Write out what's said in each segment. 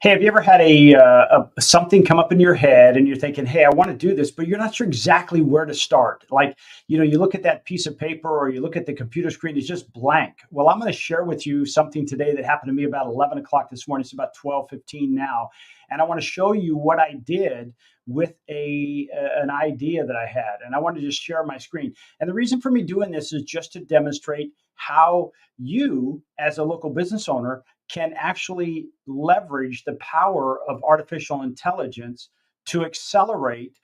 Hey, have you ever had something come up in your head and you're thinking, "Hey, I want to do this," but you're not sure exactly where to start? Like, you look at that piece of paper or you look at the computer screen, it's just blank. Well, I'm going to share with you something today that happened to me about 11 o'clock this morning. It's about 12:15 now, and I want to show you what I did with an idea that I had, and I want to just share my screen. And the reason for me doing this is just to demonstrate how you, as a local business owner, can actually leverage the power of artificial intelligence to accelerate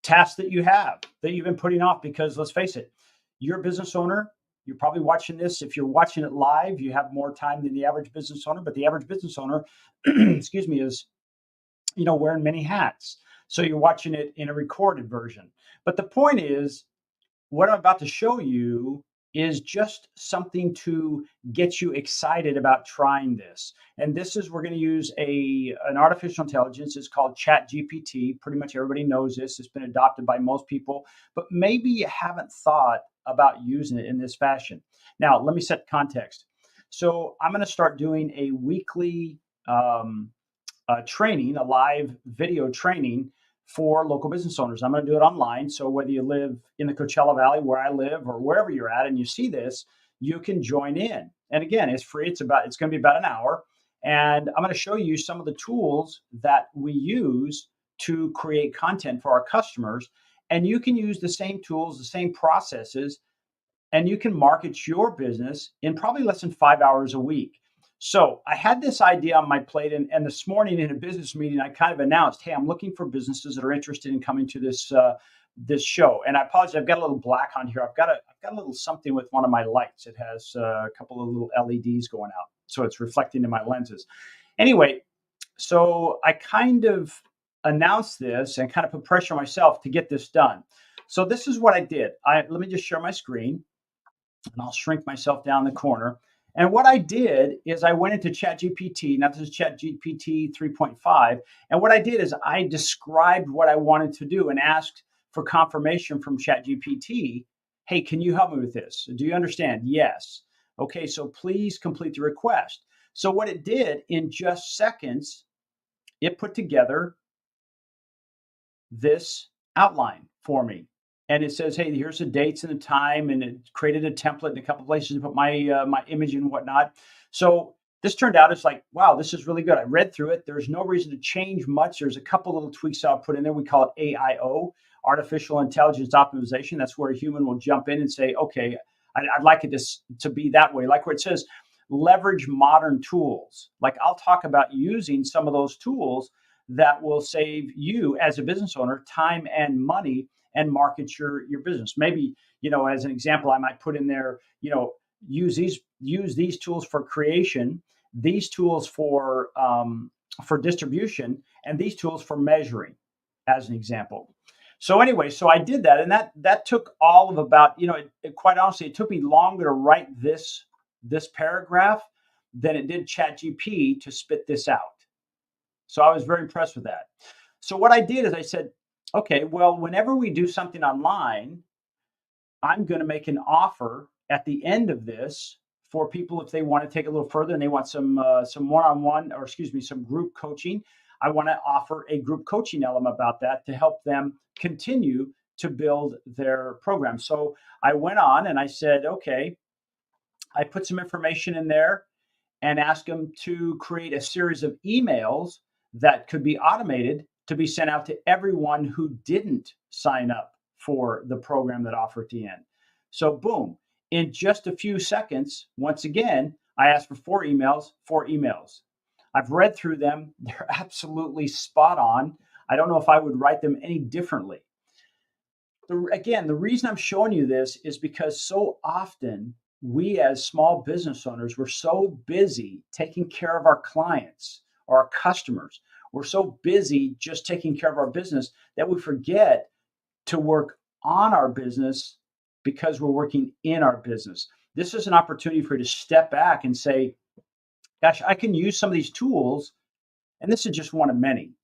tasks that you've been putting off. Because let's face it, you're a business owner. You're probably watching this. If you're watching it live, you have more time than the average business owner. But the average business owner, excuse me, is wearing many hats. So you're watching it in a recorded version. But the point is, what I'm about to show you is just something to get you excited about trying this. And this is we're going to use a an artificial intelligence. It's called Chat GPT. Pretty much everybody knows this. It's been adopted by most people, but maybe you haven't thought about using it in this fashion. Now, let me set context. So I'm going to start doing a weekly training, a live video training for local business owners. I'm going to do it online. So whether you live in the Coachella Valley where I live or wherever you're at and you see this, you can join in. And again, it's free. It's going to be about an hour. And I'm going to show you some of the tools that we use to create content for our customers. And you can use the same tools, the same processes, and you can market your business in probably less than 5 hours a week. So I had this idea on my plate, and this morning in a business meeting, I kind of announced, "Hey, I'm looking for businesses that are interested in coming to this show." And I apologize, I've got a little black on here. I've got a little something with one of my lights. It has a couple of little LEDs going out, so it's reflecting in my lenses. Anyway, so I kind of announced this and kind of put pressure on myself to get this done. So this is what I did. Let me just share my screen and I'll shrink myself down the corner. And what I did is I went into ChatGPT. Now this is ChatGPT 3.5. And what I did is I described what I wanted to do and asked for confirmation from ChatGPT. "Hey, can you help me with this? Do you understand?" "Yes." "Okay, so please complete the request." So what it did in just seconds, it put together this outline for me. And it says, "Hey, here's the dates and the time," and it created a template in a couple of places to put my image and whatnot. So this turned out, it's like, wow, this is really good. I read through it. There's no reason to change much. There's a couple little tweaks I'll put in there. We call it AIO, artificial intelligence optimization. That's where a human will jump in and say, "Okay, I'd like it to be that way." Like where it says, leverage modern tools. Like I'll talk about using some of those tools that will save you as a business owner time and money and market your business. Maybe, as an example, I might put in there, use these tools for creation, these tools for distribution, and these tools for measuring, as an example. So anyway, so I did that, and that took all of about, quite honestly, it took me longer to write this paragraph than it did ChatGPT to spit this out. So I was very impressed with that. So what I did is I said, "Okay, well, whenever we do something online, I'm going to make an offer at the end of this for people if they want to take it a little further and they want some one-on-one, or excuse me, some group coaching. I want to offer a group coaching element about that to help them continue to build their program." So I went on and I said, "Okay," I put some information in there and asked them to create a series of emails that could be automated to be sent out to everyone who didn't sign up for the program that offered at the end. So, boom, in just a few seconds, once again, I asked for four emails. I've read through them. They're absolutely spot on. I don't know if I would write them any differently. Again, the reason I'm showing you this is because so often we as small business owners, we're so busy taking care of our clients or our customers. We're so busy just taking care of our business that we forget to work on our business because we're working in our business. This is an opportunity for you to step back and say, "Gosh, I can use some of these tools," and this is just one of many.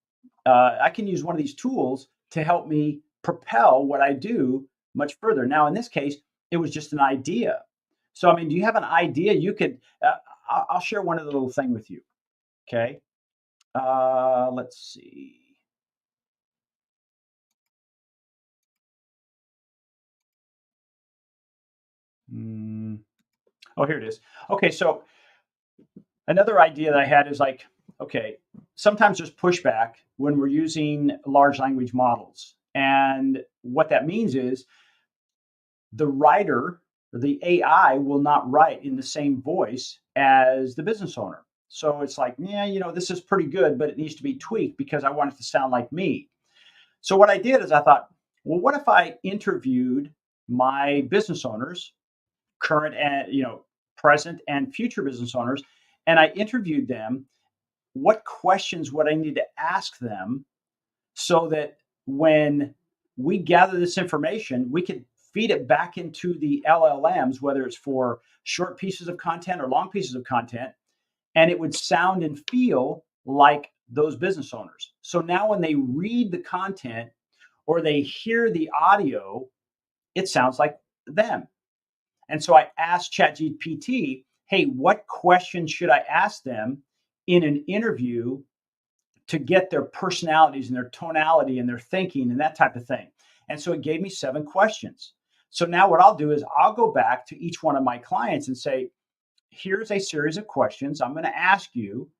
I can use one of these tools to help me propel what I do much further. Now, in this case, it was just an idea. So, I mean, do you have an idea? You could, I'll share one other little thing with you. Okay. Let's see. Mm, oh, here it is. Okay, so another idea that I had is like, okay, sometimes there's pushback when we're using large language models. And what that means is the writer, the AI will not write in the same voice as the business owner. So it's like, yeah, this is pretty good, but it needs to be tweaked because I want it to sound like me. So what I did is I thought, well, what if I interviewed my business owners, current and present and future business owners, and I interviewed them. What questions would I need to ask them so that when we gather this information, we could feed it back into the LLMs, whether it's for short pieces of content or long pieces of content, and it would sound and feel like those business owners. So now when they read the content or they hear the audio, it sounds like them. And so I asked ChatGPT, hey, what questions should I ask them in an interview to get their personalities and their tonality and their thinking and that type of thing? And so it gave me 7 questions. So now what I'll do is I'll go back to each one of my clients and say, here's a series of questions I'm going to ask you.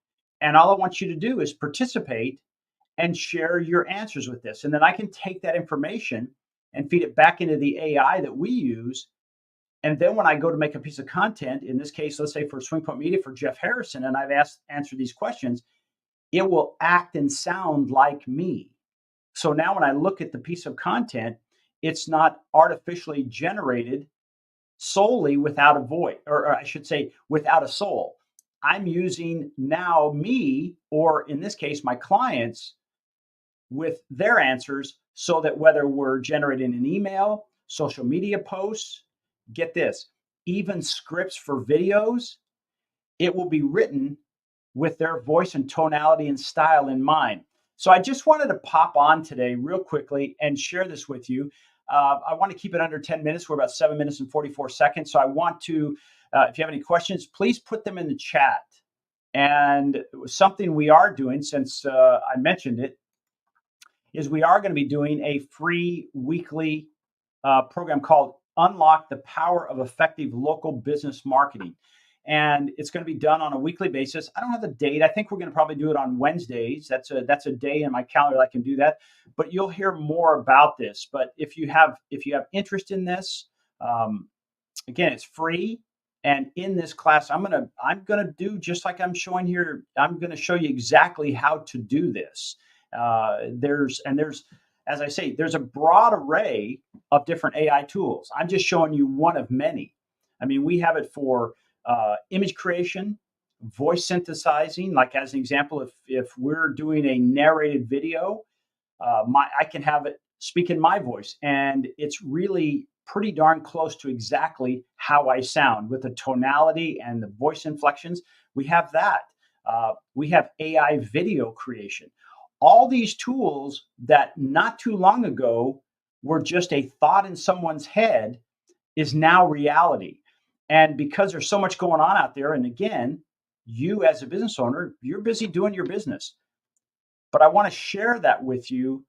And all I want you to do is participate and share your answers with this. And then I can take that information and feed it back into the AI that we use. And then when I go to make a piece of content, in this case, let's say for Swing Point Media for Jeff Harrison, and I've answered these questions, it will act and sound like me. So now when I look at the piece of content, it's not artificially generated solely without a voice, or I should say, without a soul. I'm using now me, or in this case, my clients, with their answers so that whether we're generating an email, social media posts, get this, even scripts for videos, it will be written with their voice and tonality and style in mind. So I just wanted to pop on today real quickly and share this with you. I want to keep it under 10 minutes. We're about 7 minutes and 44 seconds. So I want to, if you have any questions, please put them in the chat. And something we are doing, since I mentioned it, is we are going to be doing a free weekly program called Unlock the Power of Effective Local Business Marketing. And it's going to be done on a weekly basis. I don't have the date. I think we're going to probably do it on Wednesdays. That's a day in my calendar that I can do that. But you'll hear more about this. But if you have interest in this, again, it's free. And in this class, I'm gonna do just like I'm showing here. I'm gonna show you exactly how to do this. There's, as I say, there's a broad array of different AI tools. I'm just showing you one of many. I mean, we have it for image creation, voice synthesizing. Like as an example, if we're doing a narrated video, I can have it speak in my voice, and it's really pretty darn close to exactly how I sound with the tonality and the voice inflections. We have that. We have AI video creation. All these tools that not too long ago were just a thought in someone's head is now reality. And because there's so much going on out there, and again, you as a business owner, you're busy doing your business. But I want to share that with you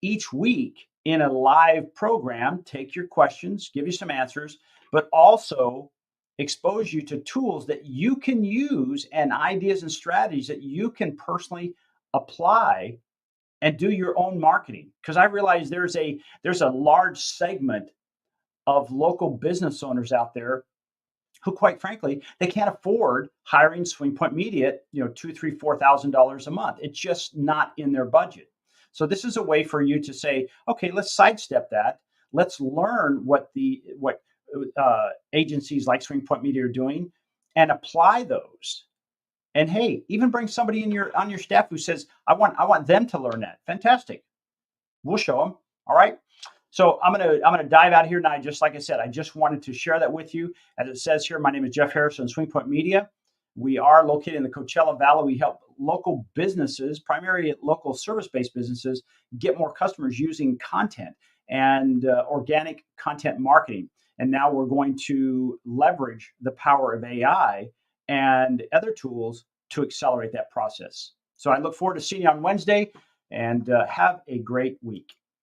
each week in a live program, take your questions, give you some answers, but also expose you to tools that you can use and ideas and strategies that you can personally apply and do your own marketing. Because I realize there's a large segment of local business owners out there who, quite frankly, they can't afford hiring Swing Point Media at $2,000, $3,000, $4,000 a month. It's just not in their budget. So this is a way for you to say, okay, let's sidestep that. Let's learn what agencies like Swing Point Media are doing, and apply those. And hey, even bring somebody on your staff who says, I want them to learn that. Fantastic. We'll show them. All right. So I'm gonna dive out here now. Just like I said, I just wanted to share that with you. As it says here, my name is Jeff Harrison, Swing Point Media. We are located in the Coachella Valley. We help local businesses, primarily local service-based businesses, get more customers using content and organic content marketing. And now we're going to leverage the power of AI and other tools to accelerate that process. So I look forward to seeing you on Wednesday, and have a great week.